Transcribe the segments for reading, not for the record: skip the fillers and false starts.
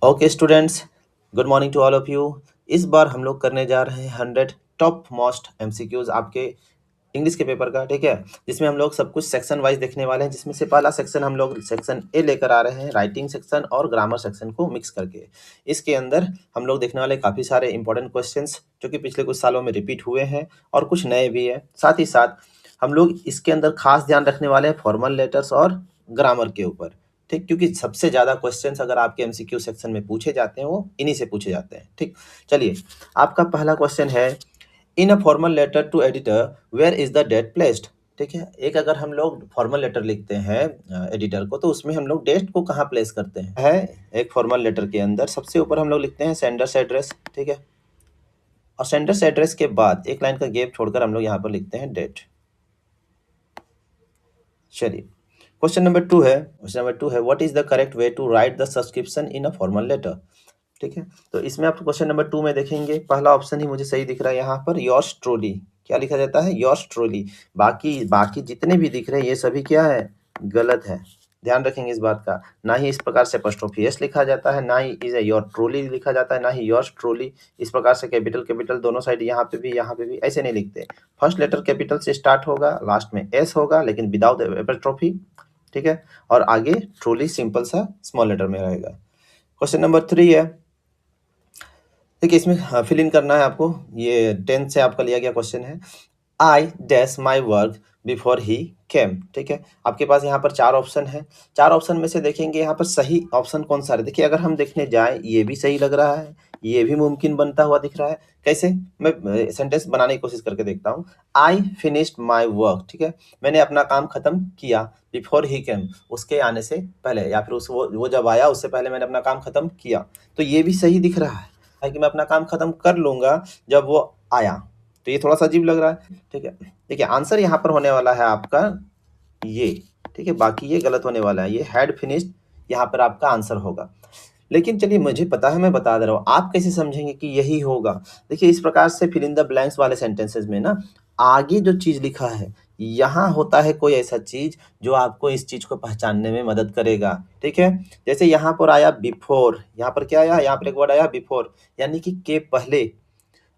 Okay students, good morning to all of you. इस बार हम लोग करने जा रहे हैं 100 टॉप मोस्ट एमसीक्यूज आपके इंग्लिश के पेपर का, ठीक है। जिसमें हम लोग सब कुछ सेक्शन वाइज देखने वाले हैं, जिसमें से पहला सेक्शन हम लोग सेक्शन ए लेकर आ रहे हैं, राइटिंग सेक्शन और ग्रामर सेक्शन को मिक्स करके। इसके अंदर हम लोग देखने वाले काफ़ी सारे इंपॉर्टेंट क्वेश्चंस जो कि पिछले कुछ सालों में रिपीट हुए हैं और कुछ नए भी हैं। साथ ही साथ हम लोग इसके अंदर खास ध्यान रखने वाले हैं फॉर्मल लेटर्स और ग्रामर के ऊपर, ठीक। क्योंकि सबसे ज़्यादा क्वेश्चंस अगर आपके एमसीक्यू सेक्शन में पूछे जाते हैं वो इन्हीं से पूछे जाते हैं, ठीक। चलिए, आपका पहला क्वेश्चन है, in a formal letter to editor where is the date placed. ठीक है, एक अगर हम लोग फॉर्मल लेटर लिखते हैं एडिटर को, तो उसमें हम लोग डेट को कहाँ प्लेस करते हैं? एक फॉर्मल लेटर के अंदर सबसे ऊपर हम लोग लिखते हैं सेंडर्स एड्रेस, ठीक है। और सेंडर्स एड्रेस के बाद एक लाइन का गैप छोड़कर हम लोग यहाँ पर लिखते हैं डेट। चलिए, क्वेश्चन नंबर टू है what is the correct way to write the subscription in a formal letter. ठीक है, तो इसमें आप क्वेश्चन नंबर 2 में देखेंगे, पहला ऑप्शन ही मुझे सही दिख रहा है यहाँ पर, योर्स ट्रूली। क्या लिखा जाता है? Yours truly. बाकी बाकी जितने भी दिख रहे हैं ये सभी क्या है? गलत है। ध्यान रखेंगे इस बात का। ना ही इस प्रकार से एपोस्ट्रोफी एस लिखा जाता है, ना ही इज योर ट्रूली लिखा जाता है, ना ही योर्स ट्रूली। इस प्रकार से कैपिटल कैपिटल दोनों साइड यहाँ पे भी ऐसे नहीं लिखते। फर्स्ट लेटर कैपिटल से स्टार्ट होगा, लास्ट में एस होगा, लेकिन विदाउट एपोस्ट्रोफी, ठीक है। और आगे ट्रूली सिंपल सा स्मॉल लेटर में रहेगा। क्वेश्चन नंबर 3 है, देखिए इसमें फिल इन करना है आपको। ये 10th से आपका लिया गया क्वेश्चन है। I dash my work before he came. ठीक है, आपके पास यहाँ पर 4 ऑप्शन है। 4 ऑप्शन में से देखेंगे यहाँ पर सही ऑप्शन कौन सा है। देखिए, अगर हम देखने जाए ये भी सही लग रहा है, ये भी मुमकिन बनता हुआ दिख रहा है। कैसे? मैं सेंटेंस बनाने की कोशिश करके देखता हूँ। आई फिनिश्ड माई वर्क, ठीक है, मैंने अपना काम खत्म किया। बिफोर ही केम, उसके आने से पहले, या फिर वो जब आया उससे पहले मैंने अपना काम खत्म किया। तो ये भी सही दिख रहा है कि मैं अपना काम खत्म कर लूंगा जब वो आया। तो ये थोड़ा सा अजीब लग रहा है, ठीक है। देखिए, आंसर यहाँ पर होने वाला है आपका ये, ठीक है। बाकी ये गलत होने वाला है, ये हैड फिनिश्ड यहाँ पर आपका आंसर होगा। लेकिन चलिए, मुझे पता है, मैं बता दे रहा हूँ, आप कैसे समझेंगे कि यही होगा? देखिए, इस प्रकार से फिल इन द ब्लैंक्स वाले सेंटेंसेस में ना, आगे जो चीज लिखा है यहाँ होता है कोई ऐसा चीज जो आपको इस चीज को पहचानने में मदद करेगा, ठीक है। जैसे यहाँ पर आया बिफोर, यहाँ पर क्या आया? यहाँ पर एक वर्ड आया बिफोर, यानी कि के पहले।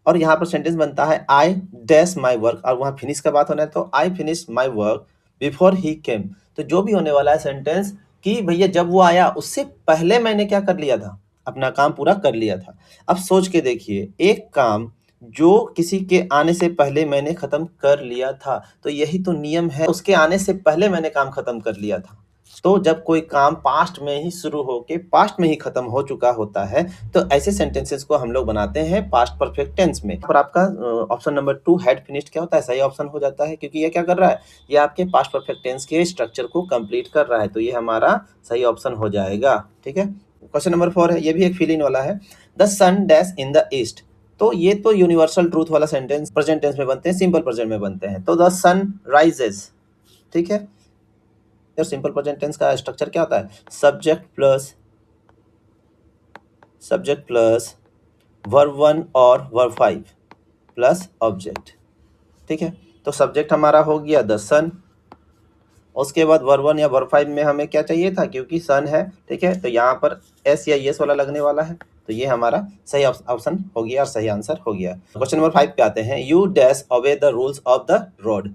और यहाँ पर सेंटेंस बनता है आई डैश माई वर्क, और वहाँ फिनिश का बात होना है तो I finish my work before he came. तो जो भी होने वाला है सेंटेंस कि भैया जब वो आया उससे पहले मैंने क्या कर लिया था? अपना काम पूरा कर लिया था। अब सोच के देखिए, एक काम जो किसी के आने से पहले मैंने खत्म कर लिया था, तो यही तो नियम है, उसके आने से पहले मैंने काम खत्म कर लिया था। तो जब कोई काम पास्ट में ही शुरू होके पास्ट में ही खत्म हो चुका होता है, तो ऐसे सेंटेंसेस को हम लोग बनाते हैं पास्ट परफेक्ट टेंस में। और आपका ऑप्शन नंबर 2 हैड फिनिश्ड क्या होता है? सही ऑप्शन हो जाता है, क्योंकि ये क्या कर रहा है? ये आपके पास्ट परफेक्ट टेंस के स्ट्रक्चर को कंप्लीट कर रहा है, तो ये हमारा सही ऑप्शन हो जाएगा, ठीक है। क्वेश्चन नंबर 4 है, ये भी एक फिल इन वाला है। The sun dash in the east. तो ये तो यूनिवर्सल ट्रूथ वाला सेंटेंस प्रेजेंट टेंस में बनते हैं, सिंपल प्रेजेंट में बनते हैं। तो द सन राइजेस, ठीक है। सिंपल प्रेजेंट टेंस का स्ट्रक्चर क्या होता है? सब्जेक्ट प्लस वर्ब 1 और वर्ब 5 प्लस ऑब्जेक्ट, ठीक है। तो सब्जेक्ट हमारा हो गया द सन, उसके बाद वर्ब 1 या वर्ब 5 में हमें क्या चाहिए था? क्योंकि सन है, ठीक है, तो यहाँ पर एस या यस वाला लगने वाला है, तो ये हमारा सही ऑप्शन हो गया और सही आंसर हो गया। क्वेश्चन नंबर 5 पे आते हैं। You dash obey the rules of the road.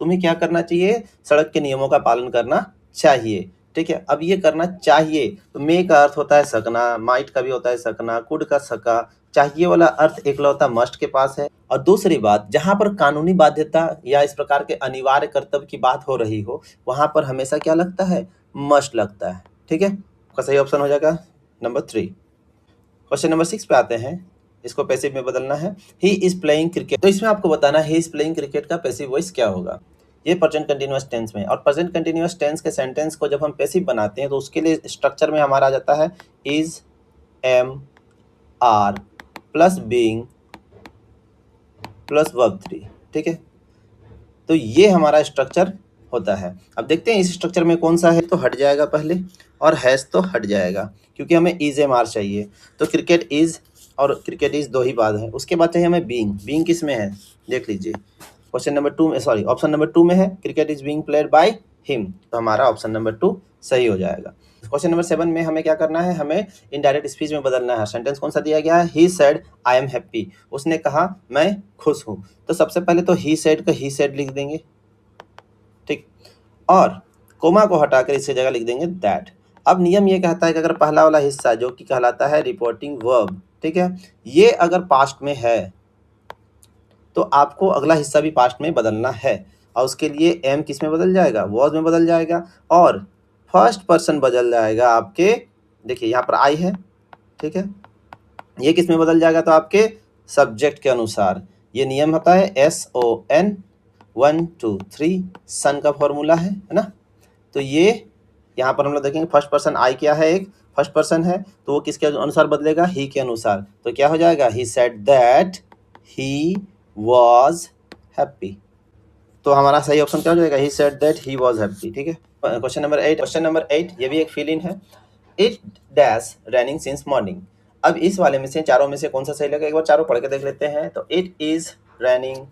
तुम्हें क्या करना चाहिए? सड़क के नियमों का पालन करना चाहिए, ठीक है। अब ये करना चाहिए, तो मे का अर्थ होता है सकना, माइट का भी होता है सकना, कुड का सका। चाहिए वाला अर्थ एकलौता मस्ट के पास है। और दूसरी बात, जहां पर कानूनी बाध्यता या इस प्रकार के अनिवार्य कर्तव्य की बात हो रही हो, वहां पर हमेशा क्या लगता है? मस्ट लगता है, ठीक है। आपका सही ऑप्शन हो जाएगा नंबर 3। क्वेश्चन नंबर 6 पे आते हैं, इसको पैसिव में बदलना है। He is playing cricket. तो इसमें आपको बताना है ही इज प्लेइंग क्रिकेट का पैसिव वॉइस क्या होगा। ये प्रेजेंट कंटीन्यूअस टेंस में, और प्रेजेंट कंटीन्यूअस टेंस के सेंटेंस को जब हम पैसिव बनाते हैं तो उसके लिए स्ट्रक्चर में हमारा आ जाता है is, am, are plus being plus verb 3, ठीक है। तो ये हमारा स्ट्रक्चर होता है। अब देखते हैं इस स्ट्रक्चर में कौन सा है, तो हट जाएगा पहले, और हैज तो हट जाएगा, क्योंकि हमें इज, एम, आर चाहिए। तो क्रिकेट इज और क्रिकेट इज दो ही बात है। उसके बाद चाहिए हमें बीइंग। बीइंग किस में है? देख लीजिए, क्वेश्चन नंबर 2 में, सॉरी ऑप्शन नंबर 2 में है cricket is being played by him, तो हमारा ऑप्शन नंबर 2 सही हो जाएगा। क्वेश्चन नंबर 7 में हमें क्या करना है, हमें इनडायरेक्ट स्पीच में बदलना है। सेंटेंस कौन सा दिया गया है, he said I am happy, उसने कहा मैं खुश हूँ। तो सबसे पहले तो ही सेड का ही सेड लिख देंगे, ठीक, और कोमा को हटाकर इसकी जगह लिख देंगे दैट। अब नियम ये कहता है कि अगर पहला वाला हिस्सा जो कि कहलाता है रिपोर्टिंग वर्ब, ठीक है, ये अगर पास्ट में है तो आपको अगला हिस्सा भी पास्ट में बदलना है, और उसके लिए एम किस में बदल जाएगा, वॉज में बदल जाएगा, और फर्स्ट पर्सन बदल जाएगा आपके, देखिए यहाँ पर आई है, ठीक है, ये किस में बदल जाएगा, तो आपके सब्जेक्ट के अनुसार। ये नियम होता है SON 1 2 3 सन का फॉर्मूला है ना। तो ये यहाँ पर हम लोग देखेंगे फर्स्ट पर्सन आई क्या है, एक फर्स्ट पर्सन है, तो वो किसके अनुसार बदलेगा, ही के अनुसार। तो क्या हो जाएगा, he said that he was happy. तो हमारा सही ऑप्शन क्या हो जाएगा, he said that he was happy, ठीक है। क्वेश्चन नंबर 8 ये भी एक फील इन है। It dash running since morning. अब इस वाले में से चारों में से कौन सा सही लगेगा, एक बार चारों पढ़ के देख लेते हैं। तो it is running,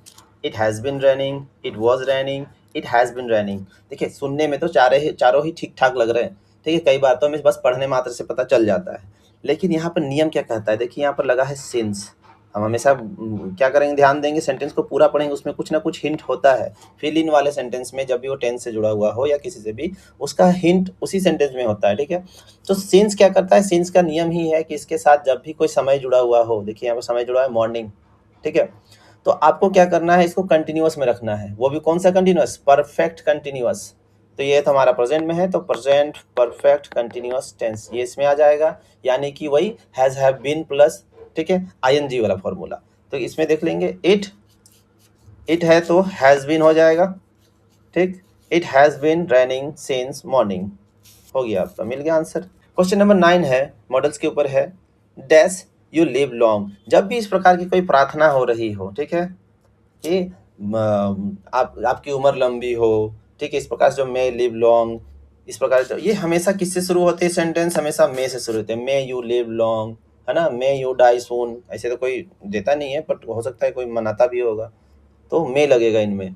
it has been running, it was running, it has been running. देखिए सुनने में तो चारों ही ठीक ठाक लग रहे हैं, ठीक है, कई बार तो हमें बस पढ़ने मात्र से पता चल जाता है, लेकिन यहाँ पर नियम क्या कहता है, देखिए यहाँ पर लगा है सिंस। हम हमेशा क्या करेंगे, ध्यान देंगे, सेंटेंस को पूरा पढ़ेंगे, उसमें कुछ ना कुछ हिंट होता है। फिल इन वाले सेंटेंस में जब भी वो टेंस से जुड़ा हुआ हो या किसी से भी, उसका हिंट उसी सेंटेंस में होता है, ठीक है। तो सिंस क्या करता है, सिंस का नियम ही है कि इसके साथ जब भी कोई समय जुड़ा हुआ हो, देखिए यहाँ पर समय जुड़ा है मॉर्निंग, ठीक है, तो आपको क्या करना है, इसको कंटिन्यूअस में रखना है। वो भी कौन सा कंटिन्यूअस, परफेक्ट कंटिन्यूअस। तो ये तो हमारा प्रेजेंट में है, तो प्रेजेंट परफेक्ट कंटिन्यूअस टेंस ये इसमें आ जाएगा, यानी कि वही हैज हैव बीन प्लस, ठीक है, ING वाला फॉर्मूला। तो इसमें देख लेंगे, इट है तो हैज बीन हो जाएगा, ठीक, it has been running since morning, हो गया आपका, मिल गया आंसर। क्वेश्चन नंबर 9 है, मॉडल्स के ऊपर है। Dash you live long. जब भी इस प्रकार की कोई प्रार्थना हो रही हो, ठीक है, कि आपकी उम्र लंबी हो, ठीक है, इस प्रकार से जो मे लिव लॉन्ग, इस प्रकार से ये हमेशा किससे शुरू होते हैं, सेंटेंस हमेशा मे से शुरू होते हैं, मे यू लिव लॉन्ग, है ना, मे यू डाई सून। ऐसे तो कोई देता नहीं है, बट हो सकता है कोई मनाता भी होगा, तो मे लगेगा इनमें।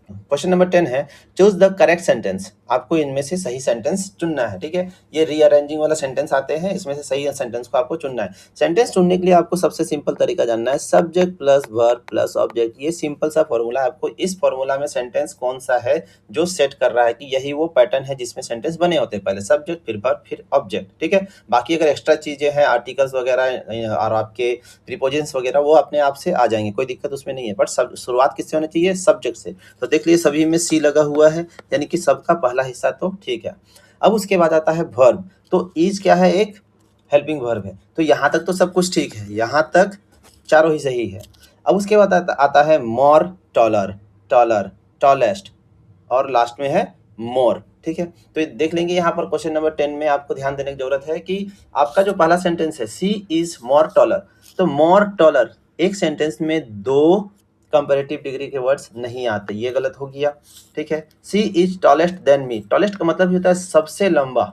क्वेश्चन नंबर 10 है, चूज द करेक्ट सेंटेंस। आपको इनमें से सही सेंटेंस चुनना है, ठीक है। ये रीअरेंजिंग वाला सेंटेंस आते हैं, इसमें से सही सेंटेंस को आपको चुनना है। सेंटेंस चुनने के लिए आपको सबसे सिंपल तरीका जानना है, subject plus verb plus object. ये सिंपल सा फॉर्मूला है। आपको इस फॉर्मूला में सेंटेंस कौन सा है जो सेट कर रहा है कि यही वो पैटर्न है जिसमें सेंटेंस बने होते हैं, पहले सब्जेक्ट फिर वर्ब फिर ऑब्जेक्ट, ठीक है। बाकी अगर एक्स्ट्रा चीजें हैं, आर्टिकल्स वगैरह और आपके प्रीपोजिशंस वगैरह, वो अपने आप से आ जाएंगे, कोई दिक्कत उसमें नहीं है, बट शुरुआत किससे होनी चाहिए, सब्जेक्ट से। तो देख लीजिए सभी में सी लगा हुआ है, यानी कि सबका पहला हिस्सा तो ठीक है। अब उसके बाद आता है वर्ब। तो इज क्या है, एक हेल्पिंग वर्ब है। तो यहाँ तक तो सब कुछ ठीक है, यहाँ तक चारों ही सही है। अब उसके बाद आता है मोर, टॉलर, टॉलर, टॉलेस्ट, और लास्ट में है मोर, ठीक है। तो देख लेंगे यहाँ पर क्वेश्चन नंबर 10 में आपको ध्यान देने की जरूरत है कि आपका जो पहला सेंटेंस है, सी इज मोर टॉलर, तो मोर टॉलर एक सेंटेंस में दो कंपैरेटिव डिग्री के वर्ड्स नहीं आते, ये गलत हो गया, ठीक है। She is tallest than me, tallest का मतलब होता है सबसे लंबा,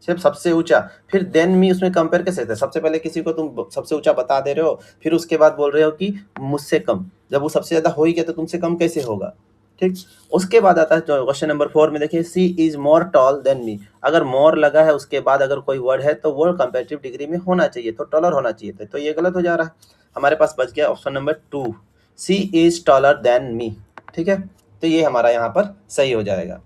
सिर्फ सबसे ऊंचा, फिर देन मी उसमें कंपेयर कैसे होता है, सबसे पहले किसी को तुम सबसे ऊंचा बता दे रहे हो, फिर उसके बाद बोल रहे हो कि मुझसे कम, जब वो सबसे ज्यादा हो ही गया तो तुमसे कम कैसे होगा, ठीक। उसके बाद आता है क्वेश्चन नंबर 4 में, देखिए she is more tall than me. अगर मोर लगा है उसके बाद अगर कोई वर्ड है तो वो कंपैरेटिव डिग्री में होना चाहिए, तो टॉलर होना चाहिए था, तो ये गलत हो जा रहा है। हमारे पास बच गया option number 2, she is taller than me, ठीक है। तो ये हमारा यहाँ पर सही हो जाएगा।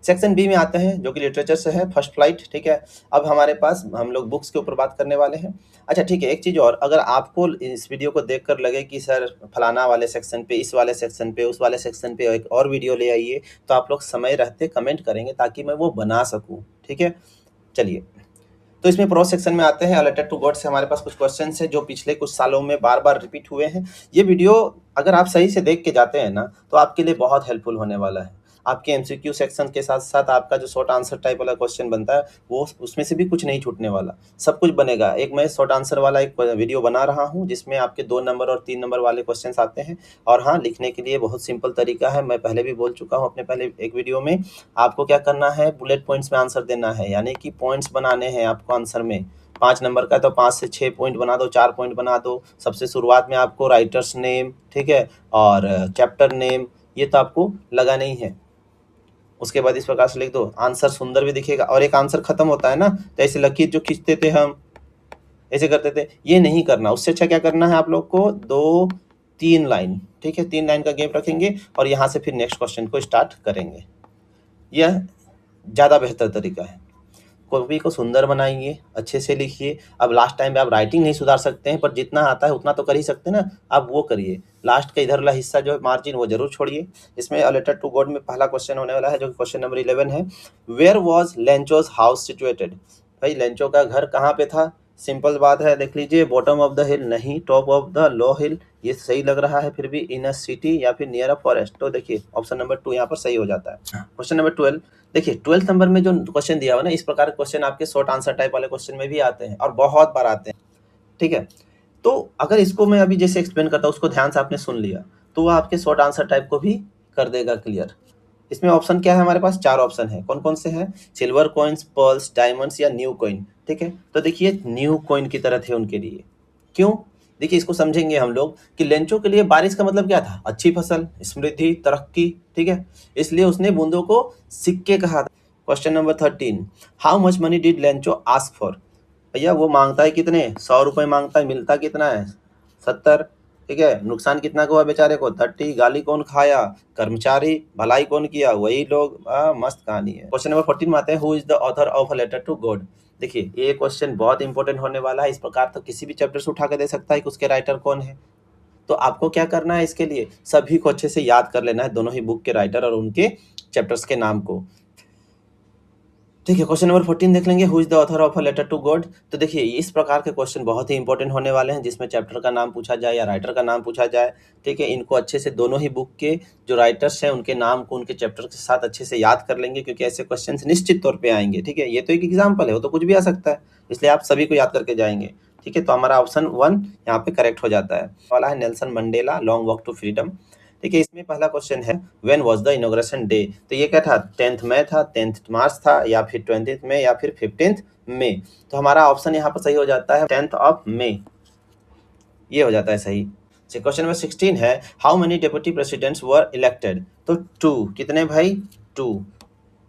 सेक्शन बी में आते हैं जो कि लिटरेचर से है, फर्स्ट फ्लाइट, ठीक है। अब हमारे पास हम लोग बुक्स के ऊपर बात करने वाले हैं। अच्छा ठीक है, एक चीज़ और, अगर आपको इस वीडियो को देखकर लगे कि सर फलाना वाले सेक्शन पे, इस वाले सेक्शन पे, उस वाले सेक्शन पे एक और वीडियो ले आइए, तो आप लोग समय रहते कमेंट करेंगे ताकि मैं वो बना सकूँ, ठीक है। चलिए, तो इसमें प्रो सेक्शन में आते हैं। रिलेटेड टू गॉड से हमारे पास कुछ क्वेश्चन है जो पिछले कुछ सालों में बार बार रिपीट हुए हैं। ये वीडियो अगर आप सही से देख के जाते हैं ना, तो आपके लिए बहुत हेल्पफुल होने वाला है। आपके MCQ सेक्शन के साथ साथ आपका जो शॉर्ट आंसर टाइप वाला क्वेश्चन बनता है, वो उसमें से भी कुछ नहीं छूटने वाला, सब कुछ बनेगा। एक मैं शॉर्ट आंसर वाला एक वीडियो बना रहा हूँ जिसमें आपके 2 नंबर और 3 नंबर वाले क्वेश्चन आते हैं। और हाँ, लिखने के लिए बहुत सिंपल तरीका है, मैं पहले भी बोल चुका हूँ अपने पहले एक वीडियो में। आपको क्या करना है, बुलेट पॉइंट्स में आंसर देना है, यानी कि पॉइंट्स बनाने हैं आपको आंसर में। 5 नंबर का तो 5 से 6 पॉइंट बना दो, 4 पॉइंट बना दो। सबसे शुरुआत में आपको राइटर्स नेम, ठीक है, और चैप्टर नेम, ये तो आपको लगाना ही है। उसके बाद इस प्रकार से लिख दो, आंसर सुंदर भी दिखेगा और एक आंसर खत्म होता है ना, तो ऐसे लकीर जो खींचते थे हम, ऐसे करते थे, ये नहीं करना। उससे अच्छा क्या करना है आप लोग को, 2-3 लाइन, ठीक है, 3 लाइन का गैप रखेंगे और यहाँ से फिर नेक्स्ट क्वेश्चन को स्टार्ट करेंगे। यह ज़्यादा बेहतर तरीका है। कॉपी को सुंदर बनाइए, अच्छे से लिखिए। अब लास्ट टाइम में आप राइटिंग नहीं सुधार सकते हैं, पर जितना आता है उतना तो कर ही सकते हैं ना, आप वो करिए। लास्ट का इधर वाला हिस्सा जो है मार्जिन, वो जरूर छोड़िए। इसमें अ लेटर टू गॉड में पहला क्वेश्चन होने वाला है, जो कि क्वेश्चन नंबर 11 है। Where was Lencho's house situated? भाई लेंचो का घर कहाँ पे था? सिंपल बात है, देख लीजिए, बॉटम ऑफ द हिल नहीं, टॉप ऑफ द लो हिल, ये सही लग रहा है। फिर भी इन अ सिटी या फिर नियर अ फॉरेस्ट, तो देखिए ऑप्शन नंबर 2 यहाँ पर सही हो जाता है। क्वेश्चन नंबर 12, देखिए 12th नंबर में जो क्वेश्चन दिया हुआ ना, इस प्रकार के क्वेश्चन आपके शॉर्ट आंसर टाइप वाले क्वेश्चन में भी आते हैं और बहुत बार आते हैं, ठीक है। तो अगर इसको मैं अभी जैसे एक्सप्लेन करता हूँ, उसको ध्यान से आपने सुन लिया, तो वो आपके शॉर्ट आंसर टाइप को भी कर देगा क्लियर। इसमें ऑप्शन क्या है हमारे पास? 4 ऑप्शन है। कौन कौन से हैं? सिल्वर कॉइन्स, पर्ल्स, डायमंड्स या न्यू कॉइन, ठीक है। तो देखिए न्यू कॉइन की तरह थे उनके लिए। क्यों? देखिए इसको समझेंगे हम लोग कि लेंचो के लिए बारिश का मतलब क्या था? अच्छी फसल, समृद्धि, तरक्की, ठीक है। इसलिए उसने बूंदों को सिक्के कहा था। Question number 13, how much money did Lencho ask for? भैया वो मांगता है कितने? 100 रुपये मांगता है, मिलता कितना है? 70, ठीक है। नुकसान कितना का हुआ बेचारे को? 30। गाली कौन खाया? कर्मचारी। भलाई कौन किया? वही लोग। मस्त कहानी है। क्वेश्चन नंबर 14 में आते हैं, who is the author of a letter to God? देखिए ये क्वेश्चन बहुत इंपॉर्टेंट होने वाला है। इस प्रकार तो किसी भी चैप्टर से उठा के दे सकता है कि उसके राइटर कौन है। तो आपको क्या करना है, इसके लिए सभी को अच्छे से याद कर लेना है, दोनों ही बुक के राइटर और उनके चैप्टर्स के नाम को, ठीक है। क्वेश्चन नंबर 14 देख लेंगे, who is the author of a letter to God? तो देखिए इस प्रकार के क्वेश्चन बहुत ही इंपॉर्टेंट होने वाले हैं, जिसमें चैप्टर का नाम पूछा जाए या राइटर का नाम पूछा जाए, ठीक है। इनको अच्छे से दोनों ही बुक के जो राइटर्स हैं उनके नाम को उनके चैप्टर के साथ अच्छे से याद कर लेंगे, क्योंकि ऐसे क्वेश्चन निश्चित तौर पर आएंगे, ठीक है। ये तो एक एग्जाम्पल है, वो तो कुछ भी आ सकता है, इसलिए आप सभी को याद करके जाएंगे, ठीक है। तो हमारा ऑप्शन 1 यहाँ पे करेक्ट हो जाता है। वाला है Nelson Mandela long walk to freedom, ठीक है। इसमें पहला क्वेश्चन है, when was the inauguration day? तो ये क्या था? 10th मई था, 10th मार्च था, या फिर 20th मई, या फिर 15th मई। तो हमारा ऑप्शन यहाँ पर सही हो जाता है 10th ऑफ मई, ये हो जाता है सही। क्वेश्चन नंबर 16 है, how many deputy presidents were elected? तो 2, कितने भाई? 2।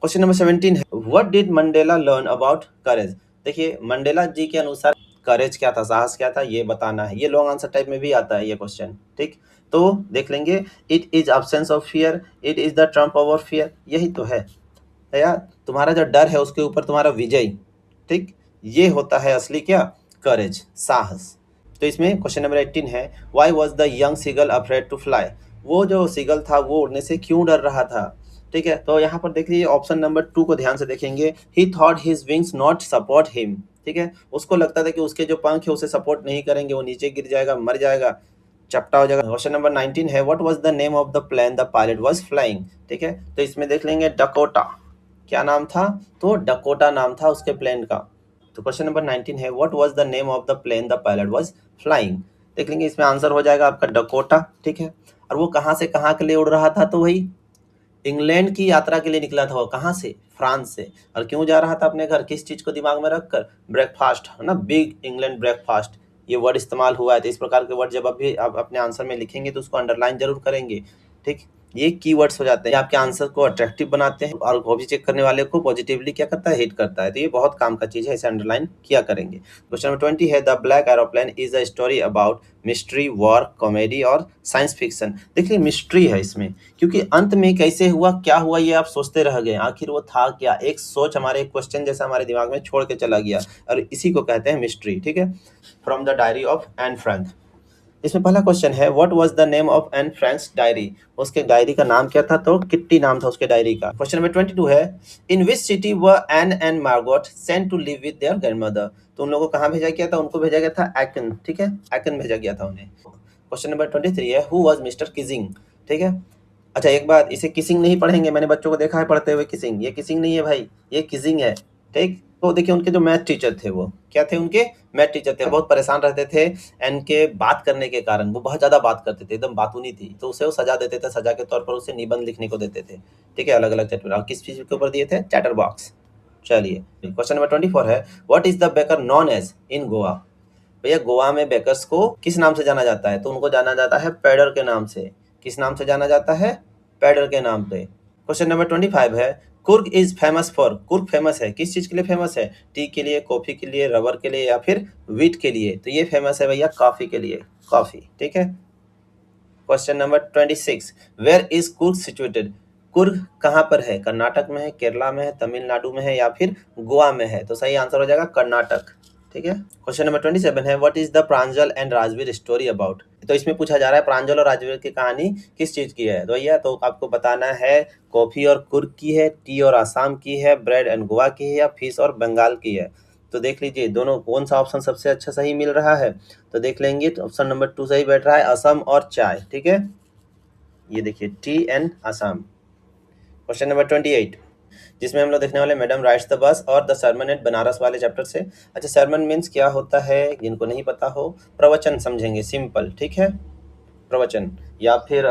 क्वेश्चन नंबर 17 है, what did Mandela learn about courage? देखिए मंडेला जी के अनुसार करेज क्या था, साहस क्या था, ये बताना है। ये लॉन्ग आंसर टाइप में भी आता है ये क्वेश्चन, ठीक। तो देख लेंगे, it is absence of fear, it is the Trump over fear, यही तो है यार। तुम्हारा जो डर है उसके ऊपर तुम्हारा विजय, ठीक, ये होता है असली क्या? करेज, साहस। तो इसमें क्वेश्चन नंबर 18 है, why was the young seagull afraid to fly? वो जो सीगल था वो उड़ने से क्यों डर रहा था, ठीक है। तो यहाँ पर देख लीजिए ऑप्शन नंबर 2 को ध्यान से देखेंगे, ही thought his wings not support him, ठीक है। उसको लगता था कि उसके जो पंख है उसे सपोर्ट नहीं करेंगे, वो नीचे गिर जाएगा, मर जाएगा, चपटा हो जाएगा। क्वेश्चन नंबर 19 है, what was the name of the plane the pilot was flying? ठीक है, तो इसमें देख लेंगे डकोटा, क्या नाम था? तो डकोटा नाम था उसके प्लेन का। तो क्वेश्चन नंबर 19 है, what was the name of the plane the pilot was flying? देख लेंगे इसमें आंसर हो जाएगा आपका डकोटा, ठीक है। और वो कहाँ से कहाँ के लिए उड़ रहा था? तो वही इंग्लैंड की यात्रा के लिए निकला था वो। कहाँ से? फ्रांस से। और क्यों जा रहा था अपने घर? किस चीज को दिमाग में रखकर? ब्रेकफास्ट, है ना, बिग इंग्लैंड ब्रेकफास्ट, ये वर्ड इस्तेमाल हुआ है। तो इस प्रकार के वर्ड जब अभी आप अपने आंसर में लिखेंगे तो उसको अंडरलाइन जरूर करेंगे, ठीक। ये कीवर्ड्स हो जाते हैं, आपके आंसर को अट्रैक्टिव बनाते हैं और कॉपी चेक करने वाले को पॉजिटिवली क्या करता है? हिट करता है। तो ये बहुत काम का चीज है, इसे अंडरलाइन किया करेंगे। क्वेश्चन नंबर 20 है, the black aeroplane is a story about mystery, war, comedy और साइंस फिक्शन। देखिए मिस्ट्री है इसमें, क्योंकि अंत में कैसे हुआ, क्या हुआ, ये आप सोचते रह गए, आखिर वो था क्या? एक सोच हमारे, एक क्वेश्चन जैसा हमारे दिमाग में छोड़ के चला गया, और इसी को कहते हैं मिस्ट्री, ठीक है। From the diary of Anne Frank, इसमें पहला क्वेश्चन है, what was the name of Anne Frank's diary? उसके डायरी का नाम क्या था? तो किट्टी नाम था उसके डायरी का। क्वेश्चन नंबर 22 है, in which city were Anne and Margot sent to live with their grandmother? तो उन लोगों को कहाँ भेजा गया था? उनको भेजा गया था एक्न, ठीक है, एक्न भेजा गया था उन्हें। क्वेश्चन नंबर 23 है, हु वाज मिस्टर किसिंग? ठीक है। अच्छा एक बात, इसे किसिंग नहीं पढ़ेंगे, मैंने बच्चों को देखा है पढ़ते हुए किसिंग, ये किसिंग नहीं है भाई, ये किसिंग है, ठीक। तो देखिए उनके जो मैथ टीचर थे, वो क्या थे? उनके मैथ टीचर थे, बहुत परेशान रहते थे एन के बात करने के कारण। वो बहुत ज्यादा बात करते थे, एकदम बातूनी थी, तो उसे वो सजा देते थे, सजा के तौर पर उसे निबंध लिखने को देते थे, ठीक है, अलग अलग चैप्टर। और किस चीज के ऊपर दिए थे? Chatterbox. चलिए क्वेश्चन नंबर 24 है, what is the baker known as in Goa? भैया गोवा में बेकर्स को किस नाम से जाना जाता है? तो उनको जाना जाता है पैडर के नाम से। किस नाम से जाना जाता है? पैडर के नाम पे। क्वेश्चन नंबर 25 है Coorg is famous for, Coorg famous है किस चीज के लिए फेमस है? टी के लिए, कॉफी के लिए, रबर के लिए या फिर वीट के लिए? तो ये फेमस है भैया कॉफी के लिए, कॉफी। ठीक है। Question number 26, where is Coorg situated? Coorg कहाँ पर है? कर्नाटक में है, केरला में है, तमिलनाडु में है या फिर गोवा में है? तो सही आंसर हो जाएगा कर्नाटक। ठीक है। क्वेश्चन नंबर 27 है what is the Pranjal and Rajveer story about? तो इसमें पूछा जा रहा है प्रांजल और राजवीर की कहानी किस चीज की है? तो भैया तो आपको बताना है कॉफी और कुर्ग की है, टी और आसाम की है, ब्रेड एंड गोवा की है या फिश और बंगाल की है? तो देख लीजिए दोनों कौन सा ऑप्शन सबसे अच्छा सही मिल रहा है। तो देख लेंगे तो ऑप्शन नंबर 2 सही बैठ रहा है, असम और चाय। ठीक है, ये देखिए T and Assam. Question number 28 जिसमें हम लोग देखने वाले मैडम राइट्स द बस और द सरमन एट बनारस वाले चैप्टर से। अच्छा सरमन मीन्स क्या होता है जिनको नहीं पता हो, प्रवचन समझेंगे, सिंपल। ठीक है, प्रवचन या फिर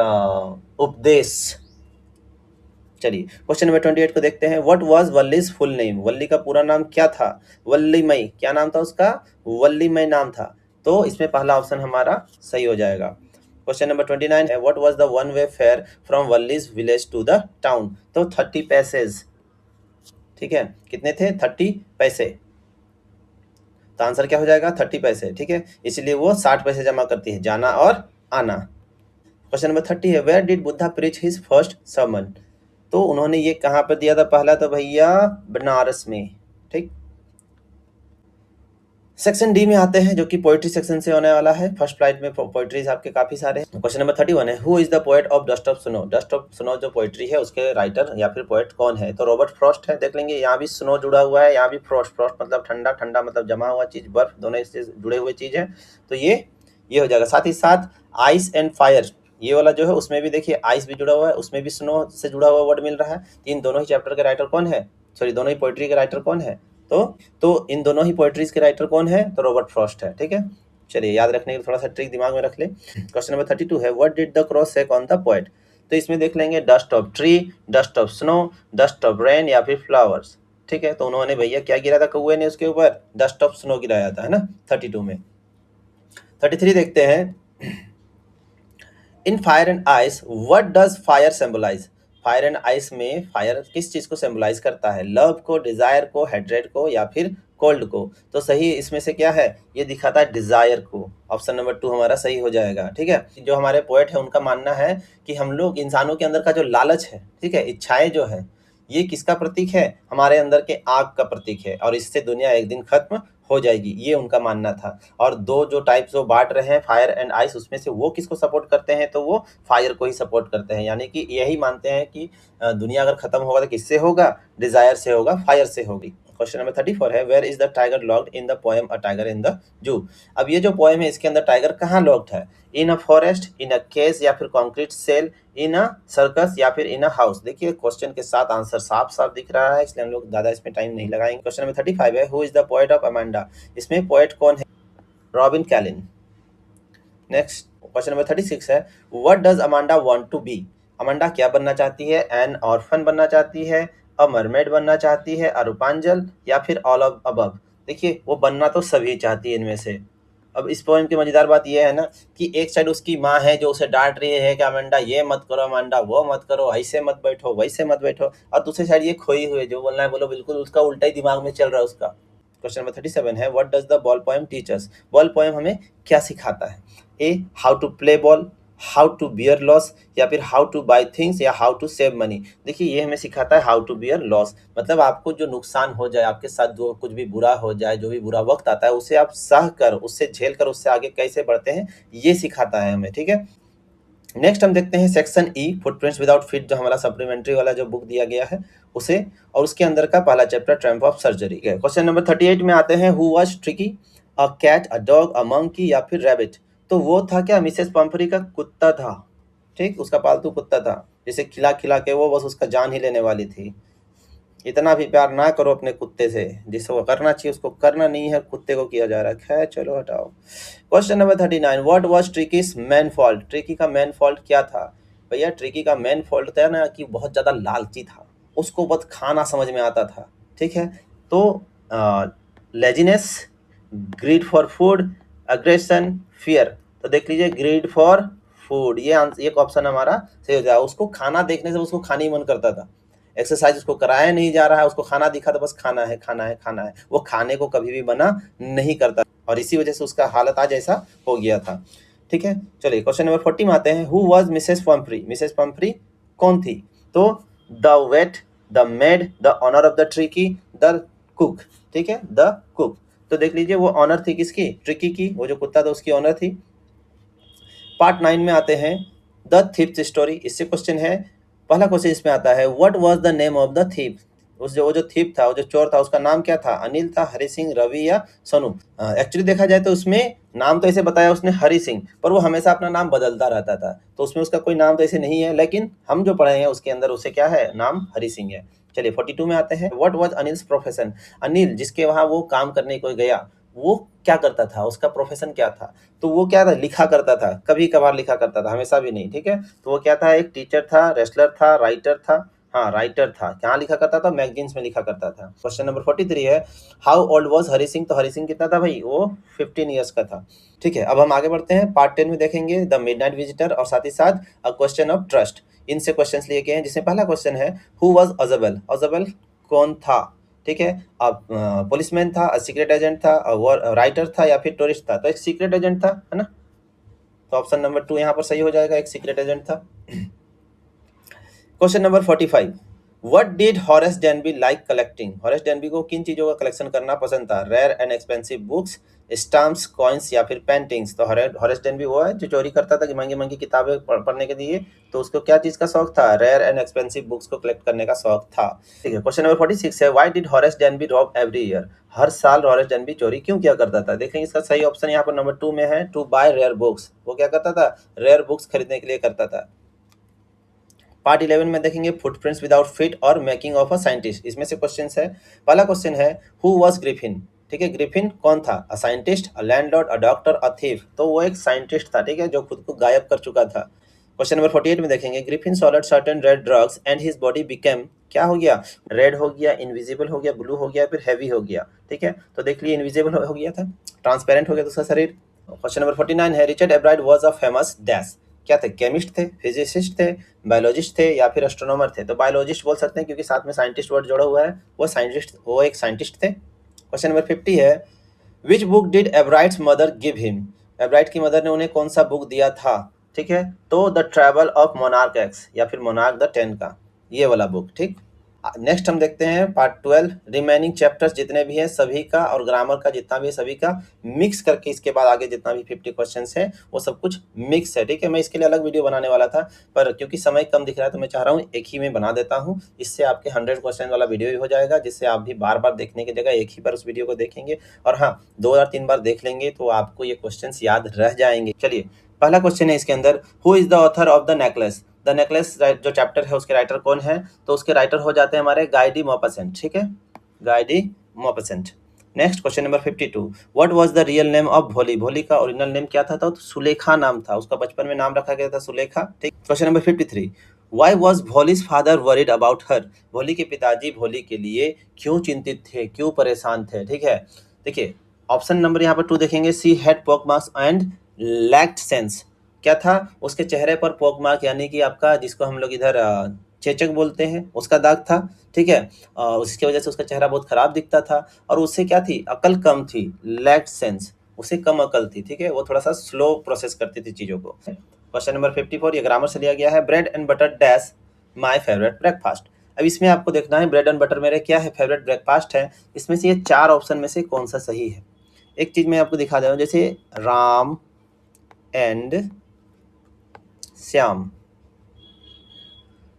उपदेश। चलिए क्वेश्चन नंबर 28 को देखते हैं व्हाट वाज वल्लीज फुल नेम? वल्ली का पूरा नाम क्या था? वल्लीमई, क्या नाम था उसका? वल्लीमई नाम था। तो इसमें पहला ऑप्शन हमारा सही हो जाएगा। क्वेश्चन नंबर 29 है what was the one way fare from Valli's village to the town? तो 30 पैसेज। ठीक है, कितने थे? 30 पैसे। तो आंसर क्या हो जाएगा? 30 पैसे। ठीक है, इसलिए वो 60 पैसे जमा करती है, जाना और आना। क्वेश्चन नंबर 30 है where did Buddha preach his first sermon? तो उन्होंने ये कहाँ पर दिया था पहला? तो भैया बनारस में। ठीक, सेक्शन डी में आते हैं जो कि पोएट्री सेक्शन से होने वाला है। फर्स्ट फ्लाइट में पोएट्रीज आपके काफी सारे हैं। क्वेश्चन नंबर 31 है who is the poet of dust of snow? Dust of snow जो पोएट्री है उसके राइटर या फिर पोएट कौन है? तो रॉबर्ट फ्रॉस्ट है। देख लेंगे यहाँ भी स्नो जुड़ा हुआ है, यहाँ भी फ्रॉस्ट, फ्रॉस्ट मतलब ठंडा, ठंडा मतलब जमा हुआ चीज, बर्फ, दोनों इससे जुड़े हुए चीज है। तो ये हो जाएगा। साथ ही साथ आइस एंड फायर ये वाला जो है उसमें भी देखिए आइस भी जुड़ा हुआ है, उसमें भी स्नो से जुड़ा हुआ वर्ड मिल रहा है। इन दोनों ही चैप्टर के राइटर कौन है? सॉरी, दोनों ही पोएट्री के राइटर कौन है? तो इन दोनों ही पोएट्रीज के राइटर कौन है? तो रॉबर्ट फ्रॉस्ट है। ठीक है, चलिए याद रखने के लिए थोड़ा सा ट्रिक दिमाग में रख ले। क्वेश्चन नंबर 32 है what did the crows shake on the poet? तो इसमें देख लेंगे dust of tree, dust of snow, dust of rain या फिर फ्लावर्स। ठीक है, तो उन्होंने भैया क्या गिरा था कौए ने उसके ऊपर? डस्ट ऑफ स्नो गिराया था, है ना, 32 में। 33 देखते हैं in fire and ice what does fire symbolise? Fire and ice में फायर किस चीज को सिंबलाइज करता है? लव को, डिजायर को, हेट्रेड को या फिर कोल्ड को? तो सही इसमें से क्या है? ये दिखाता है डिजायर को। ऑप्शन नंबर 2 हमारा सही हो जाएगा। ठीक है, जो हमारे पोएट है उनका मानना है कि हम लोग इंसानों के अंदर का जो लालच है, ठीक है, इच्छाएं जो है, ये किसका प्रतीक है? हमारे अंदर के आग का प्रतीक है और इससे दुनिया एक दिन खत्म हो जाएगी, ये उनका मानना था। और दो जो टाइप्स वो बांट रहे हैं फायर एंड आइस, उसमें से वो किसको सपोर्ट करते हैं? तो वो फायर को ही सपोर्ट करते हैं, यानी कि यही मानते हैं कि दुनिया अगर खत्म होगा तो किससे होगा? डिजायर से होगा, फायर से होगी। क्वेश्चन नंबर 34 है where is the tiger locked in the poem a tiger in the zoo? अब ये जो पोएम है इसके अंदर टाइगर कहाँ लॉक्ड है? In a forest, in a cage या फिर concrete cell, in a circus या फिर इन अ हाउस? देखिए क्वेश्चन के साथ आंसर साफ साफ दिख रहा है, इसलिए हम लोग ज्यादा इसमें टाइम नहीं लगाएंगे। क्वेश्चन नंबर 35 है who is the poet of Amanda? इसमें पोएट कौन है? Robin Klein. Next question number 36 है what does Amanda want to be? Amanda क्या बनना चाहती है? एन ऑर्फन बनना चाहती है, अ मरमेड बनना चाहती है, अ रूपांजल या फिर ऑल ऑफ अबव? देखिए वो बनना तो सभी चाहती है इनमें से। अब इस पोएम की मजेदार बात यह है ना कि एक साइड उसकी माँ है जो उसे डांट रही है कि अमांडा ये मत करो, अमांडा वो मत करो, ऐसे मत बैठो, वैसे मत बैठो, और दूसरी साइड ये खोई हुई है जो बोलना है बोलो, बिल्कुल उसका उल्टा ही दिमाग में चल रहा है उसका। क्वेश्चन नंबर 37 है what does the ball poem teach us? Ball poem हमें क्या सिखाता है? A how to play ball, how to bear loss या फिर हाउ टू बाय थिंग्स या हाउ टू सेव मनी? देखिए ये हमें सिखाता है हाउ टू बियर लॉस, मतलब आपको जो नुकसान हो जाए, आपके साथ जो कुछ भी बुरा हो जाए, जो भी बुरा वक्त आता है, उसे आप सह कर, उससे झेल कर, उससे आगे कैसे बढ़ते हैं, ये सिखाता है हमें। ठीक है, नेक्स्ट हम देखते हैं section E footprints without feet, जो हमारा सप्लीमेंट्री वाला जो बुक दिया गया है उसे, और उसके अंदर का पहला चैप्टर ट्रम्प ऑफ सर्जरी है। क्वेश्चन नंबर 38 में आते हैं who was Tricki? A cat, a dog, a monkey या फिर रैबिट? तो वो था क्या? मिसेस पंफरी का कुत्ता था। ठीक, उसका पालतू कुत्ता था, जिसे खिला खिला के वो बस उसका जान ही लेने वाली थी। इतना भी प्यार ना करो अपने कुत्ते से, जिसको वो करना चाहिए उसको करना नहीं है, कुत्ते को किया जा रहा है। खैर चलो हटाओ। Question number 39 what was ट्रिकीज main fault? Tricky का मेन फॉल्ट क्या था? भैया ट्रिकी का मेन फॉल्ट था ना कि बहुत ज्यादा लालची था, उसको बस खाना समझ में आता था। ठीक है, तो laziness, greed for food, aggression, fear. तो देख लीजिए ग्रीड फॉर फूड, ये एक ऑप्शन हमारा सही हो जाएगा। उसको खाना देखने से उसको खाने ही मन करता था, एक्सरसाइज उसको कराया नहीं जा रहा है, उसको खाना दिखा तो बस खाना है खाना है खाना है, वो खाने को कभी भी मना नहीं करता और इसी वजह से उसका हालत आज ऐसा हो गया था। ठीक है, चलिए क्वेश्चन नंबर 40 में आते हैं। Who was Mrs Pumphrey? Mrs Pumphrey कौन थी? तो the vet, the maid, the owner of the Tricki, the cook. ठीक है, द कुक। तो देख लीजिए वो ऑनर थी किसकी? ट्रिकी की, वो जो कुत्ता था उसकी ऑनर थी। पार्ट 9 में आते हैं, द थीफ्स स्टोरी। इससे क्वेश्चन है, पहला क्वेश्चन इसमें आता है, what was the name of the thief? वो जो थीफ था, वो जो चोर था, उसका नाम क्या था? अनिल था, हरि सिंह, रवि या सोनू? एक्चुअली देखा जाए तो उसमें नाम तो ऐसे बताया उसने हरि सिंह, पर वो हमेशा अपना नाम बदलता रहता था, तो उसमें उसका कोई नाम तो ऐसे नहीं है, लेकिन हम जो पढ़े हैं उसके अंदर उसे क्या है, नाम हरि सिंह है। चलिए 42 में आते हैं, what was Anil's profession? Anil जिसके वहां वो काम करने को गया, वो क्या करता था? उसका प्रोफेशन क्या था? तो वो क्या था, लिखा करता था, कभी कभार लिखा करता था, हमेशा भी नहीं। ठीक है, तो वो क्या था, एक टीचर था, रेसलर था, राइटर था। हाँ, राइटर था। कहाँ लिखा करता था? मैगजीन्स में लिखा करता था। क्वेश्चन नंबर 43 है, how old was Hari Singh? तो हरि सिंह कितना था भाई? वो 15 ईयर्स का था। ठीक है, अब हम आगे बढ़ते हैं, पार्ट 10 में देखेंगे द मिडनाइट विजिटर और साथ ही साथ अ क्वेश्चन ऑफ ट्रस्ट। इनसे क्वेश्चंस लिए गए हैं, जिसमें पहला क्वेश्चन है, हु वाज अजबल? अजबल कौन था? ठीक है, अब पुलिसमैन था, सीक्रेट एजेंट था, राइटर था या फिर टूरिस्ट था? तो एक सीक्रेट एजेंट था, है ना? तो ऑप्शन नंबर 2 यहाँ पर सही हो जाएगा, एक सीक्रेट एजेंट था। Question number 45, what did Horace Danby like collecting? Horace Danby को किन चीजों का कलेक्शन करना पसंद था? Rare and expensive books, stamps, coins या फिर पेंटिंग्स? तो हॉरेस डेनबी वो है जो चोरी करता था कि महंगी महंगी किताबें पढ़ने के लिए, तो उसको क्या चीज का शौक था? रेयर एंड एक्सपेंसिव बुक्स को कलेक्ट करने का शौक था। ठीक है, क्वेश्चन नंबर 46 है, why did Horace Denby rob every year? हर साल हॉरेस डेनबी चोरी क्यों किया करता था? देखेंगे इसका सही ऑप्शन यहाँ पर नंबर 2 में है, टू बाय रेयर बुक्स। वो क्या करता था? रेयर बुक्स खरीदने के लिए करता था। पार्ट 11 में देखेंगे, फुटप्रिंट्स विदाउट फीट और मेकिंग ऑफ अ साइंटिस्ट। इसमें से क्वेश्चंस है, पहला क्वेश्चन है, हु वाज ग्रिफिन? ठीक है, ग्रिफिन कौन था? A scientist, a landlord, a doctor, a thief? तो वो एक साइंटिस्ट था, ठीक है, जो खुद को गायब कर चुका था। क्वेश्चन नंबर 48 में देखेंगे, Griffin solute certain red drugs and his body became, क्या हो गया? रेड हो गया, इनविजिबल हो गया, ब्लू हो गया, फिर हैवी हो गया। ठीक है, तो देख लिए इनविजिबल हो गया था, ट्रांसपेरेंट हो गया था उसका शरीर। क्वेश्चन नंबर 49 है, Richard Ebright was a famous dash? क्या थे? केमिस्ट थे, फिजिसिस्ट थे, बायोलॉजिस्ट थे या फिर एस्ट्रोनॉमर थे? तो बायोलॉजिस्ट बोल सकते हैं क्योंकि साथ में साइंटिस्ट वर्ड जोड़ा हुआ है, वो एक साइंटिस्ट थे। क्वेश्चन नंबर 50 है, which book did Ebright's mother give him? Ebright की मदर ने उन्हें कौन सा बुक दिया था? ठीक है, तो the travel of monarch x या फिर मोनार्क द 10 का, ये वाला बुक। ठीक, नेक्स्ट हम देखते हैं पार्ट 12, रिमेनिंग चैप्टर्स जितने भी हैं सभी का और ग्रामर का जितना भी है सभी का मिक्स करके, इसके बाद आगे जितना भी 50 क्वेश्चंस है वो सब कुछ मिक्स है। ठीक है, मैं इसके लिए अलग वीडियो बनाने वाला था, पर क्योंकि समय कम दिख रहा है तो मैं चाह रहा हूँ एक ही में बना देता हूँ। इससे आपके 100 क्वेश्चन वाला वीडियो भी हो जाएगा, जिससे आप भी बार बार देखने की जगह एक ही बार उस वीडियो को देखेंगे, और हाँ 2 या 3 बार देख लेंगे तो आपको ये क्वेश्चन याद रह जाएंगे। चलिए, पहला क्वेश्चन है इसके अंदर, who is the author of the necklace? The necklace जो चैप्टर है उसके राइटर कौन है? तो उसके राइटर हो जाते हैं हमारे गाय डी मॉपासेंट। ठीक है, Guy de Maupassant. Next question number 52, what was the real name of Bholi? Bholi का ओरिजिनल नेम क्या था? तो सुलेखा नाम था, उसका बचपन में नाम रखा गया था सुलेखा। ठीक, question number 53, why was Bholi's father worried about her? भोली के पिताजी भोली के लिए क्यों चिंतित थे, क्यों परेशान थे? ठीक है, देखिए ऑप्शन नंबर यहाँ पर 2 देखेंगे, she had pock marks and lacked sense. क्या था? उसके चेहरे पर पोक मार्क यानी कि आपका जिसको हम लोग इधर चेचक बोलते हैं, उसका दाग था। ठीक है, उसकी वजह से उसका चेहरा बहुत खराब दिखता था, और उससे क्या थी? अकल कम थी, लैक्ड सेंस, उसे कम अकल थी। ठीक है, वो थोड़ा सा स्लो प्रोसेस करती थी चीज़ों को। क्वेश्चन नंबर 54, ये ग्रामर से लिया गया है, bread and butter dash my favourite breakfast. अब इसमें आपको देखना है ब्रेड एंड बटर मेरे क्या है? फेवरेट ब्रेकफास्ट है। इसमें से ये 4 ऑप्शन में से कौन सा सही है? एक चीज़ मैं आपको दिखा दे रहा हूँ, जैसे राम एंड श्याम।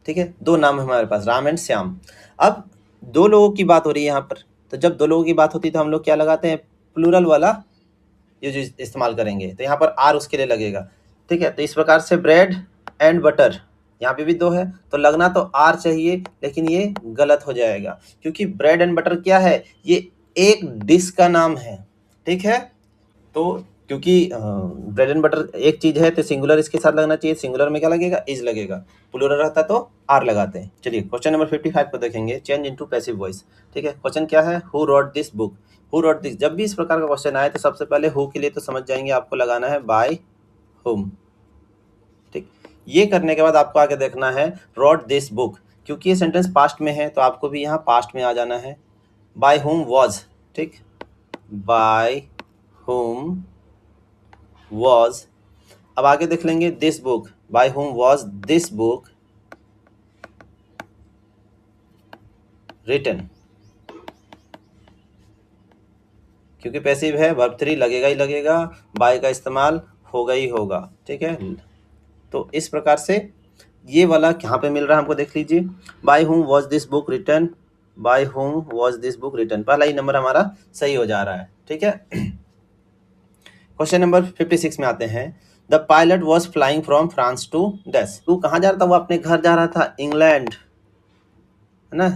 ठीक है, 2 नाम है हमारे पास, राम एंड श्याम। अब 2 लोगों की बात हो रही है यहाँ पर, तो जब 2 लोगों की बात होती है तो हम लोग क्या लगाते हैं? प्लूरल वाला यूज इस्तेमाल करेंगे, तो यहाँ पर आर उसके लिए लगेगा। ठीक है, तो इस प्रकार से ब्रेड एंड बटर, यहाँ पे भी 2 है तो लगना तो आर चाहिए, लेकिन ये गलत हो जाएगा, क्योंकि ब्रेड एंड बटर क्या है? ये एक डिश का नाम है। ठीक है, तो क्योंकि ब्रेड एंड बटर एक चीज है तो सिंगुलर इसके साथ लगना चाहिए, सिंगुलर में क्या लगेगा? इज लगेगा, प्लूरल रहता तो आर लगाते हैं। चलिए क्वेश्चन नंबर 55 को देखेंगे, चेंज इनटू पैसिव वॉइस। ठीक है, क्वेश्चन क्या है? Who wrote this book? Who wrote this, जब भी इस प्रकार का क्वेश्चन आए तो सबसे पहले हु के लिए तो समझ जाएंगे, आपको लगाना है बाय हुम। ये करने के बाद आपको आगे देखना है रॉट दिस बुक, क्योंकि ये सेंटेंस पास्ट में है तो आपको भी यहाँ पास्ट में आ जाना है। बाय हुम वॉज, ठीक, बाय हुम वॉज। अब आगे देख लेंगे this book, by whom was this book written, क्योंकि पैसिव है वर्ब 3 लगेगा ही लगेगा, बाय का इस्तेमाल होगा ही होगा, ठीक है। तो इस प्रकार से ये वाला यहाँ पे मिल रहा है हमको, देख लीजिए, by whom was this book written, by whom was this book written, पहला ही नंबर हमारा सही हो जा रहा है, ठीक है। क्वेश्चन नंबर 56 में आते हैं। The pilot was flying from France to dash, तू कहाँ जा रहा था? वो अपने घर जा रहा था, इंग्लैंड, है ना,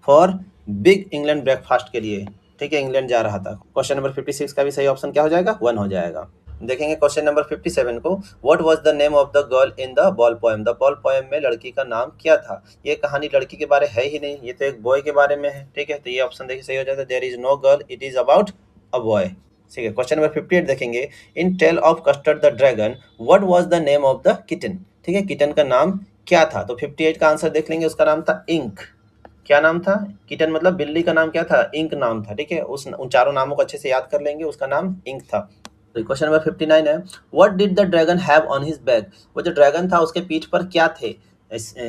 फॉर बिग इंग्लैंड ब्रेकफास्ट के लिए, ठीक है, इंग्लैंड जा रहा था। क्वेश्चन नंबर 56 का भी सही ऑप्शन क्या हो जाएगा? 1 हो जाएगा। देखेंगे क्वेश्चन नंबर 57 को। What was the name of the girl in the ball poem, the ball poem में लड़की का नाम क्या था? ये कहानी लड़की के बारे है ही नहीं, ये तो एक बॉय के बारे में है, ठीक है, तो ये ऑप्शन देखिए सही हो जाता है, there is no girl, it is about a boy, ठीक है। क्वेश्चन नंबर 58 देखेंगे। In tale of Custard the dragon what was the name of the kitten, ठीक है, किटन का नाम क्या था? तो 58 का आंसर देख लेंगे, उसका नाम था इंक। क्या नाम था? किटन मतलब बिल्ली का नाम क्या था? इंक नाम था, ठीक है, उन चारों नामों को अच्छे से याद कर लेंगे, उसका नाम इंक था। क्वेश्चन नंबर 59 है। What did the dragon have on his back, वो जो ड्रैगन था उसके पीठ पर क्या थे?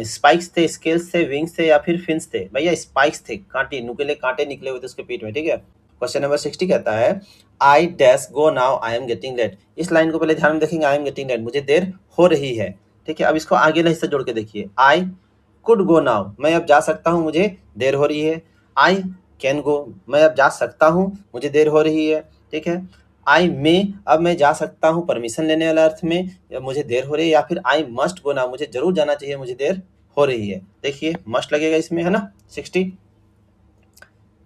स्पाइक्स थे, स्केल्स थे, विंग्स थे या फिर फिन्स थे? भैया स्पाइक्स थे, कांटे, नुकीले कांटे निकले हुए थे उसके पीठ में, ठीक है। क्वेश्चन नंबर 60 कहता है I dash go now I am getting late, इस लाइन को पहले ध्यान में देखेंगे, आई एम गेटिंग लेट, मुझे देर हो रही है, ठीक है। अब इसको आगे वाला हिस्सा जोड़ के देखिए, आई कुड गो नाउ, मैं अब जा सकता हूँ, मुझे देर हो रही है। आई कैन गो, मैं अब जा सकता हूँ, मुझे देर हो रही है, ठीक है। आई मे, अब मैं जा सकता हूँ परमिशन लेने वाला अर्थ में, मुझे देर हो रही है, या फिर आई मस्ट गो नाउ, मुझे जरूर जाना चाहिए, मुझे देर हो रही है। देखिए मस्ट लगेगा इसमें, है ना, 60,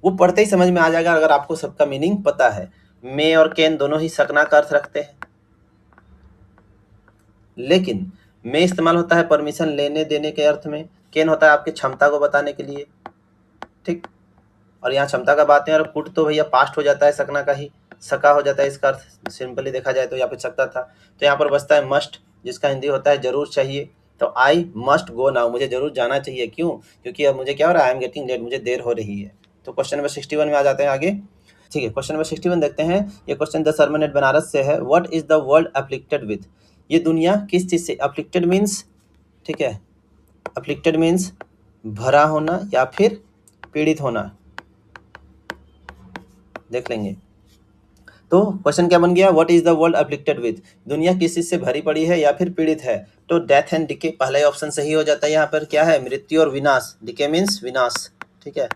वो पढ़ते ही समझ में आ जाएगा अगर आपको सबका मीनिंग पता है। मे और कैन दोनों ही सकना का अर्थ रखते हैं, लेकिन मे इस्तेमाल होता है परमिशन लेने देने के अर्थ में, कैन होता है आपकी क्षमता को बताने के लिए, ठीक। और यहाँ क्षमता का बात है, और कुड तो भैया पास्ट हो जाता है सकना का ही, सका हो जाता है इसका अर्थ, सिंपली देखा जाए तो यहाँ पे सकता था। तो यहाँ पर बचता है मस्ट, जिसका हिंदी होता है जरूर चाहिए। तो आई मस्ट गो नाउ, मुझे जरूर जाना चाहिए, क्यों? क्योंकि अब मुझे क्या हो रहा है, आई एम गेटिंग लेट, मुझे देर हो रही है। तो क्वेश्चन नंबर 61 में आ जाते हैं आगे, ठीक है। क्वेश्चन नंबर 61 देखते हैं, ये क्वेश्चन द सरमनेट बनारस से है। What is the world afflicted with, ये दुनिया किस चीज से, अफ्लिक्टेड मीन्स, ठीक है, अफ्लिक्टेड मीन्स भरा होना या फिर पीड़ित होना, देख लेंगे। तो क्वेश्चन क्या बन गया, what is the world afflicted with, दुनिया किस चीज से भरी पड़ी है या फिर पीड़ित है? तो डेथ एंड डिके, पहला ही ऑप्शन सही हो जाता है। यहाँ पर क्या है, मृत्यु और विनाश, डिके मीन्स विनाश, ठीक है,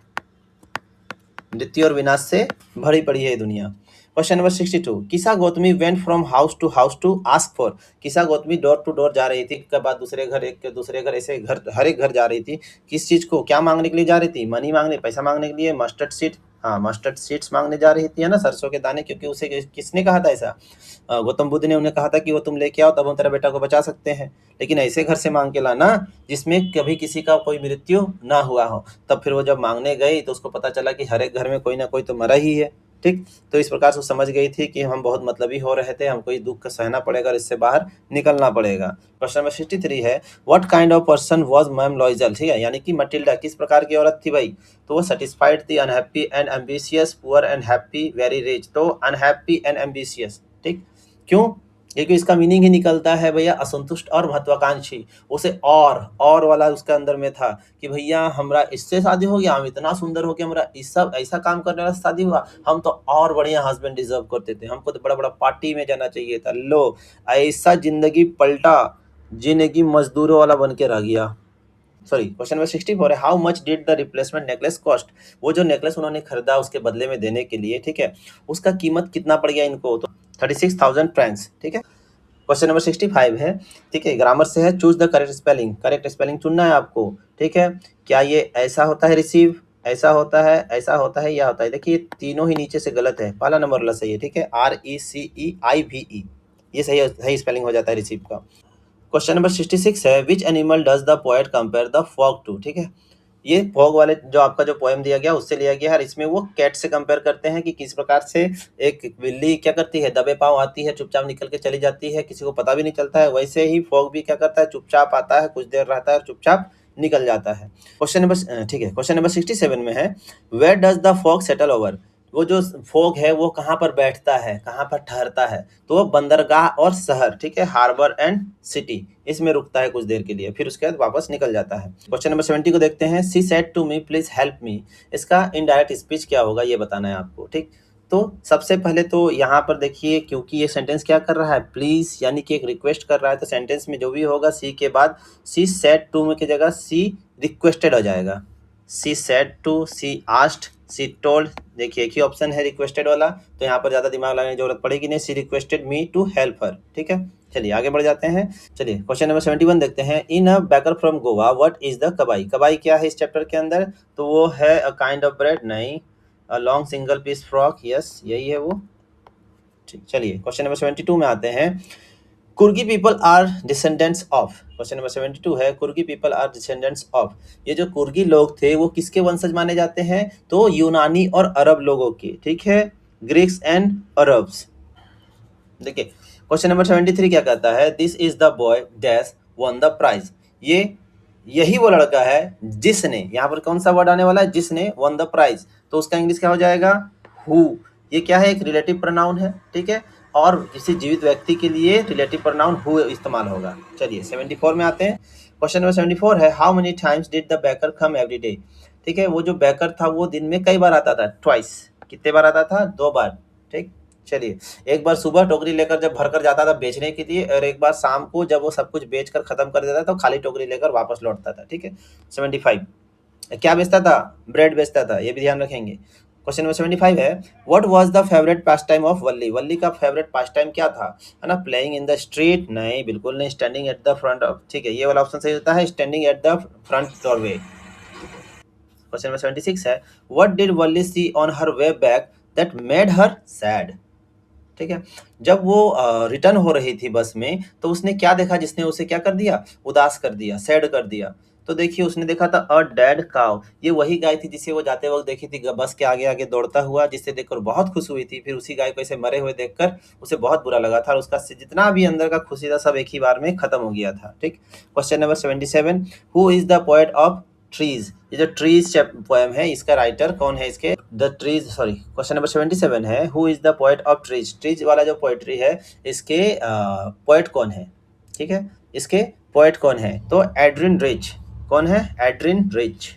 मृत्यु और विनाश से भरी पड़ी है दुनिया। Question number 62, Kisa Gautami went from house to ask for, Kisa Gautami door to door जा रही थी, एक के बाद दूसरे घर, एक के दूसरे घर, ऐसे घर, हर एक घर जा रही थी, किस चीज को, क्या मांगने के लिए जा रही थी? मनी मांगने, पैसा मांगने के लिए, मस्टर्ड सीड, हाँ मस्टर्ड सीड्स मांगने जा रही थी, है ना, सरसों के दाने, क्योंकि उसे किसने कहा था ऐसा? गौतम बुद्ध ने उन्हें कहा था कि वो तुम लेके आओ, तब हम तेरा बेटा को बचा सकते हैं। लेकिन ऐसे घर से मांग के लाना जिसमें कभी किसी का कोई मृत्यु ना हुआ हो। तब फिर वो जब मांगने गई तो उसको पता चला कि हर एक घर में कोई ना कोई तो मरा ही है, ठीक। तो इस प्रकार से समझ गई थी कि हम बहुत मतलबी हो रहे थे, हमको इस दुख का सहना पड़ेगा और इससे बाहर निकलना पड़ेगा। क्वेश्चन नंबर 63 है, what kind of person was ma'am लॉइजल, ठीक है, यानी कि मटिल्डा किस प्रकार की औरत थी भाई? तो वो सेटिस्फाइड थी, unhappy and ambitious, poor and happy, very rich. तो अनहैप्पी एंड एम्बिशियस, ठीक, क्यों? क्योंकि इसका मीनिंग ही निकलता है भैया असंतुष्ट और महत्वाकांक्षी। उसे और वाला उसके अंदर में था कि भैया हमरा इससे शादी हो गया, हम इतना सुंदर हो गया, हमरा इस सब ऐसा काम करने वाला शादी हुआ, हम तो और बढ़िया हस्बैंड डिजर्व करते थे, हमको तो बड़ा बड़ा पार्टी में जाना चाहिए था। लो ऐसा जिंदगी पलटा, जिंदगी मजदूरों वाला बन के रह गया। सॉरी, क्वेश्चन नंबर 64 है, how much did the replacement necklace cost, वो जो नेकलेस उन्होंने खरीदा उसके बदले में देने के लिए, ठीक है, उसका कीमत कितना पड़ गया इनको? तो 36,000 फ्रैंक्स, ठीक है। क्वेश्चन नंबर 65 है, ठीक है, ग्रामर से है, choose the correct spelling, correct spelling चुनना है आपको, ठीक है। क्या ये ऐसा होता है रिसीव, ऐसा होता है, ऐसा होता है, या होता है? देखिए तीनों ही नीचे से गलत है, पहला नंबर वाला सही है, ठीक है, RECEIVE, ये सही स्पेलिंग हो जाता है रिसीव का। क्वेश्चन नंबर 66 है, which animal does the poet compare the fog to, ठीक है, ये फॉग वाले जो आपका जो पोएम दिया गया उससे लिया गया है। इसमें वो कैट से कंपेयर करते हैं कि किस प्रकार से एक बिल्ली क्या करती है, दबे पाँव आती है, चुपचाप निकल के चली जाती है, किसी को पता भी नहीं चलता है। वैसे ही फॉग भी क्या करता है, चुपचाप आता है, कुछ देर रहता है और चुपचाप निकल जाता है। क्वेश्चन नंबर ठीक है, क्वेश्चन नंबर 67 में है, where does the fog settle over? वो जो फॉग है वो कहाँ पर बैठता है, कहाँ पर ठहरता है? तो वो बंदरगाह और शहर, ठीक है, हार्बर एंड सिटी, इसमें रुकता है कुछ देर के लिए, फिर उसके बाद वापस निकल जाता है। क्वेश्चन नंबर 70 को देखते हैं। She said to me please help me, इसका इनडायरेक्ट स्पीच क्या होगा ये बताना है आपको, ठीक। तो सबसे पहले तो यहाँ पर देखिए, क्योंकि ये सेंटेंस क्या कर रहा है, प्लीज यानी कि एक रिक्वेस्ट कर रहा है, तो सेंटेंस में जो भी होगा सी के बाद सी सेड टू मी की जगह सी रिक्वेस्टेड हो जाएगा। She said to, she asked, she told, देखिए एक ही ऑप्शन है रिक्वेस्टेड वाला, तो यहाँ पर ज्यादा दिमाग लगाने की जरूरत पड़ेगी नहीं। She requested me to help her, ठीक है। चलिए आगे बढ़ जाते हैं। चलिए क्वेश्चन नंबर 71 देखते हैं। In a baker from Goa what is the kabai? Kabai क्या है इस चैप्टर के अंदर? तो वो है अ काइंड ऑफ ब्रेड, नहीं। A long single piece frock, yes यही है वो, ठीक। चलिए क्वेश्चन नंबर 72 में आते हैं। Coorgi people are descendants of, question number 72 है, Coorgi people are descendants of. ये जो कुर्गी लोग थे वो किसके वंशज माने जाते हैं? तो यूनानी और अरब लोगों के, ठीक है, ग्रीक्स एंड अरब्स। देखिए क्वेश्चन नंबर 73 क्या कहता है, this is the boy dash won the prize. ये यही वो लड़का है जिसने, यहाँ पर कौन सा वर्ड आने वाला है, जिसने वन द प्राइज, तो उसका इंग्लिश क्या हो जाएगा, हु। ये क्या है, एक रिलेटिव प्रोनाउन है, ठीक है, और किसी जीवित व्यक्ति के लिए रिलेटिव प्रोनाउन हु इस्तेमाल होगा। चलिए 74 में आते हैं। क्वेश्चन नंबर 74 है, how many times did the baker come every day? ठीक है, वो जो बेकर था वो दिन में कई बार आता था, ट्वाइस। कितने बार आता था, 2 बार, ठीक। चलिए एक बार सुबह टोकरी लेकर जब भरकर जाता था बेचने के लिए, और एक बार शाम को जब वो सब कुछ बेचकर खत्म कर देता था तो खाली टोकरी लेकर वापस लौटता था, ठीक है। 75 क्या बेचता था, ब्रेड बेचता था, ये भी ध्यान रखेंगे। क्वेश्चन नंबर 75 है, what was the favourite pastime of Valli? Valli का फेवरेट पास टाइम क्या था, है ना, प्लेइंग इन द स्ट्रीट, नहीं बिल्कुल नहीं, standing at the front of, ठीक है, ये वाला ऑप्शन सही होता है, standing at the front doorway. Question number 76 है, what did Valli see on her way back that made her sad? ठीक है, जब वो रिटर्न हो रही थी बस में, तो उसने क्या देखा जिसने उसे क्या कर दिया, उदास कर दिया, सैड कर दिया। तो देखिए उसने देखा था अ डेड काउ, ये वही गाय थी जिसे वो जाते वक्त देखी थी बस के आगे आगे दौड़ता हुआ, जिसे देखकर बहुत खुश हुई थी। फिर उसी गाय को ऐसे मरे हुए देखकर उसे बहुत बुरा लगा था, और उसका जितना भी अंदर का खुशी था सब एक ही बार में खत्म हो गया था, ठीक। Question number 77, who is the poet of trees? ये जो ट्रीज पोएम है इसका राइटर कौन है, इसके the trees, sorry question number 77 है, who is the poet of trees? Trees वाला जो पोएट्री है इसके पोएट कौन है, ठीक है, इसके पोएट कौन है? तो एड्रिन रिच। कौन है, Adrienne Rich.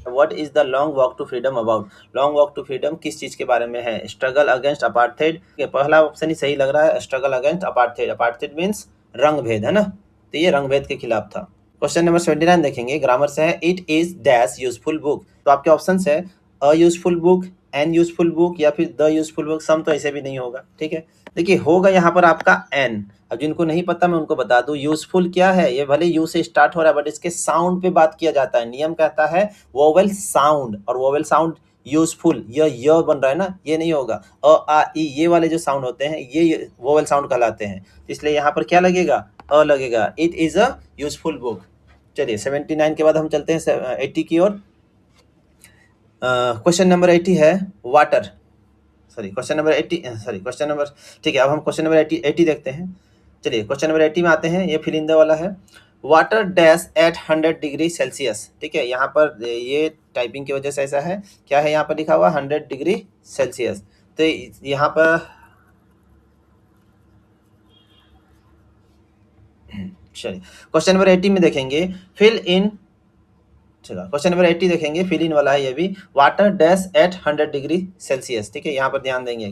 What is the long walk to freedom about? Long walk to freedom किस चीज के बारे में है? Struggle against apartheid. पहला ऑप्शन ही सही लग रहा है, struggle against apartheid. Apartheid means रंग भेद, है ना, तो ये रंग भेद के खिलाफ था। क्वेश्चन नंबर 79 देखेंगे, ग्रामर से है, it is dash useful book. तो आपके ऑप्शन है a useful book, an useful book, या फिर द यूजफुल बुक। सम तो ऐसे भी नहीं होगा, ठीक है। देखिए होगा यहाँ पर आपका एन। अब जिनको नहीं पता मैं उनको बता दूं, यूजफुल क्या है, ये भले यू से स्टार्ट हो रहा है बट इसके साउंड पे बात किया जाता है। नियम कहता है वोवेल साउंड, और वोवेल साउंड यूजफुल, य बन रहा है ना, ये नहीं होगा। अ आ ई, ये वाले जो साउंड होते हैं ये वोवेल साउंड कहलाते हैं, इसलिए यहाँ पर क्या लगेगा, अ लगेगा। It is a useful book. चलिए 79 के बाद हम चलते हैं 80 की ओर। क्वेश्चन नंबर 80 है, water, sorry question number 80, sorry question number, ठीक है, अब हम क्वेश्चन नंबर 80 देखते हैं। चलिए क्वेश्चन नंबर 80 में आते हैं, ये फिल इन द वाला है। Water dash at 100 degree Celsius, ठीक है, यहाँ पर ये टाइपिंग की वजह से ऐसा है, क्या है यहाँ पर लिखा हुआ 100 डिग्री सेल्सियस। तो यहाँ पर चलिए क्वेश्चन नंबर 80 में देखेंगे, फिल इन, चलो क्वेश्चन नंबर 80 देखेंगे, फिल इन वाला है ये भी, water dash at 100 degree Celsius, ठीक है, यहाँ पर ध्यान देंगे।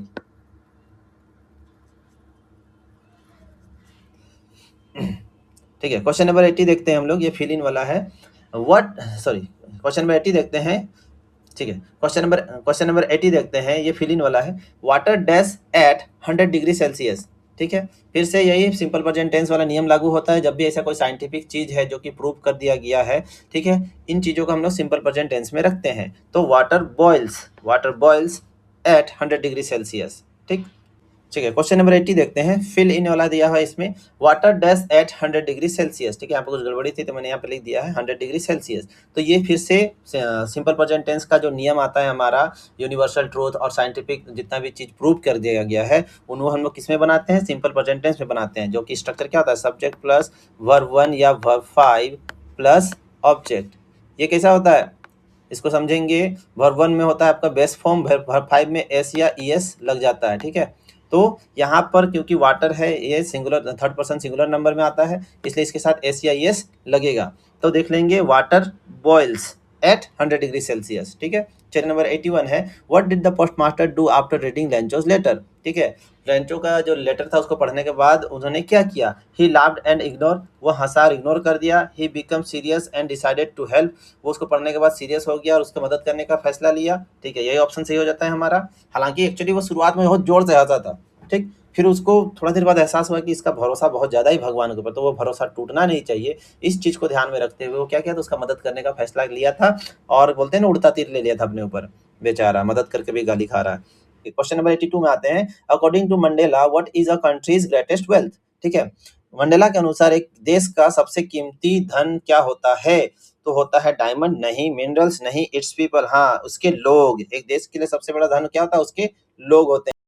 ठीक है, क्वेश्चन नंबर 80 देखते हैं हम लोग, ये फिल इन वाला है। व्हाट, सॉरी क्वेश्चन नंबर 80 देखते हैं, ठीक है, क्वेश्चन नंबर 80 देखते हैं, ये फिल इन वाला है। Water dash at 100 degree Celsius, ठीक है, फिर से यही सिंपल प्रेजेंट टेंस वाला नियम लागू होता है जब भी ऐसा कोई साइंटिफिक चीज है जो कि प्रूव कर दिया गया है, ठीक है, इन चीजों को हम लोग सिंपल प्रेजेंट टेंस में रखते हैं। तो water boils at 100 degree Celsius, ठीक। ठीक है, क्वेश्चन नंबर 80 देखते हैं। फिल इन वाला दिया हुआ है इसमें, water dash at 100 degree Celsius. ठीक है, यहाँ पे कुछ गड़बड़ी थी तो मैंने यहाँ पे लिख दिया है 100 डिग्री सेल्सियस। तो ये फिर से सिंपल प्रेजेंट टेंस का जो नियम आता है हमारा, यूनिवर्सल ट्रूथ और साइंटिफिक जितना भी चीज प्रूव कर दिया गया है, उनको हम लोग किस में बनाते हैं, सिंपल प्रेजेंट टेंस में बनाते हैं, जो कि स्ट्रक्चर क्या होता है, सब्जेक्ट प्लस वर्ब 1 या वर्ब 5 प्लस ऑब्जेक्ट। ये कैसा होता है, इसको समझेंगे। वर्ब 1 में होता है आपका बेस फॉर्म, वर्ब 5 में एस या ईएस लग जाता है। ठीक है, तो यहाँ पर क्योंकि वाटर है, ये singular third person singular number में आता है, इसलिए इसके साथ एस या ईएस लगेगा। तो देख लेंगे water boils at 100 degree Celsius. ठीक है, चलिए नंबर 81 है, what did the postmaster do after reading Lencho's letter. ठीक है, लेंचो का जो लेटर था उसको पढ़ने के बाद उन्होंने क्या किया, ही लाफ्ड एंड इग्नोर, वो हंसा और इग्नोर कर दिया। He become serious and decided to help, वो उसको पढ़ने के बाद सीरियस हो गया और उसको मदद करने का फैसला लिया। ठीक है, यही ऑप्शन सही हो जाता है हमारा। हालांकि एक्चुअली वो शुरुआत में बहुत जोर से हंसा था, ठीक, फिर उसको थोड़ा देर बाद एहसास हुआ कि इसका भरोसा बहुत ज़्यादा ही भगवान के ऊपर, तो वो भरोसा टूटना नहीं चाहिए। इस चीज़ को ध्यान में रखते हुए वो क्या किया, तो उसका मदद करने का फैसला लिया था, और बोलते हैं ना उड़ता तीर ले लिया था अपने ऊपर, बेचारा मदद करके भी गाली खा रहा है। क्वेश्चन नंबर 82 में आते हैं, according to Mandela what is a country's greatest wealth. ठीक है, मंडेला के अनुसार एक देश का सबसे कीमती धन क्या होता है, तो होता है डायमंड नहीं, मिनरल्स नहीं, इट्स पीपल, हाँ उसके लोग। एक देश के लिए सबसे बड़ा धन क्या होता है, उसके लोग होते हैं।